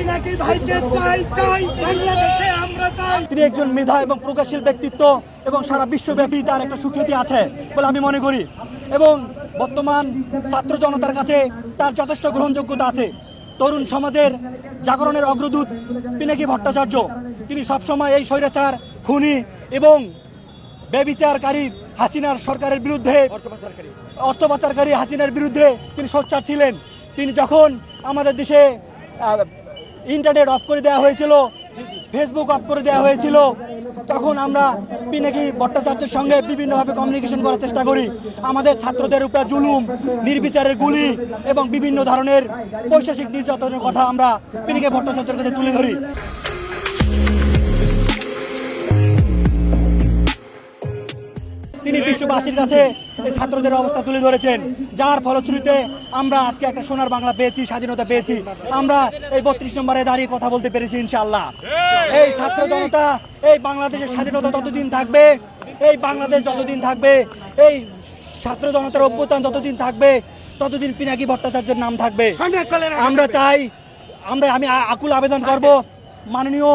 পিনাকি ভাইকে চাই চাই বাংলাদেশে আমরা চাই। তিনি একজন মেধা এবং প্রকাশশীল ব্যক্তিত্ব এবং সারা বিশ্বব্যাপী তার একটা সুখ্যাতি আছে বলে আমি মনে করি এবং বর্তমান ছাত্র জনতার কাছে তার যথেষ্ট গ্রহণযোগ্যতা আছে। তরুণ সমাজের জাগরণের অগ্রদূত পিনাকি ভট্টাচার্য, তিনি সবসময় এই স্বৈরাচার, খুনি এবং ব্যভিচারকারী হাসিনার সরকারের বিরুদ্ধে, অর্থ পাচারকারী হাসিনার বিরুদ্ধে তিনি সোচ্চার ছিলেন। তিনি যখন আমাদের দেশে ইন্টারনেট অফ করে দেওয়া হয়েছিল, ফেসবুক অফ করে দেওয়া হয়েছিল, তখন আমরা পিনাকি ভট্টাচার্যের সঙ্গে বিভিন্নভাবে কমিউনিকেশন করার চেষ্টা করি। আমাদের ছাত্রদের উপর জুলুম, নির্বিচারের গুলি এবং বিভিন্ন ধরনের বৈশ্বিক নির্যাতনের কথা আমরা পিনাকি ভট্টাচার্যের কাছে তুলে ধরি। তিনি বিশ্ববাসীর কাছে এই ছাত্রদের অবস্থা তুলে ধরেছেন, যার ফলশ্রুতিতে আমরা আজকে একটা সোনার বাংলা পেয়েছি, স্বাধীনতা পেয়েছি। আমরা এই 32 নম্বরে দাঁড়িয়ে কথা বলতে পেরেছি ইনশাআল্লাহ। এই ছাত্র জনতা, এই বাংলাদেশের স্বাধীনতা ততদিন থাকবে, এই বাংলাদেশ যতদিন থাকবে, এই ছাত্র জনতার অভ্যুত্থান যতদিন থাকবে, ততদিন পিনাকি ভট্টাচার্যের নাম থাকবে। আমরা চাই, আমি আকুল আবেদন করব মাননীয়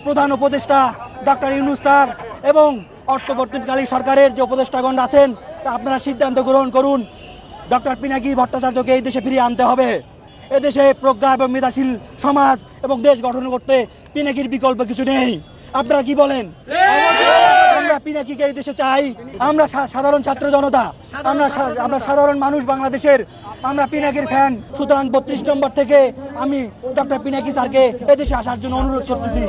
প্রধান উপদেষ্টা ডক্টর ইউনূস স্যার এবং অন্তর্বর্তীকালীন সরকারের যে উপদেষ্টাগণ আছেন, তা আপনারা সিদ্ধান্ত গ্রহণ করুন। ডক্টর পিনাকি ভট্টাচার্যকে এই দেশে ফিরিয়ে আনতে হবে। এদেশে প্রজ্ঞা এবং মেধাশীল সমাজ এবং দেশ গঠন করতে পিনাকির বিকল্প কিছু নেই। আপনারা কি বলেন? আমরা পিনাকিকে এই দেশে চাই। আমরা সাধারণ ছাত্র জনতা, আমরা সাধারণ মানুষ বাংলাদেশের, আমরা পিনাকির ফ্যান। সুতরাং 32 নম্বর থেকে আমি ডক্টর পিনাকি স্যারকে এদেশে আসার জন্য অনুরোধ করতেছি।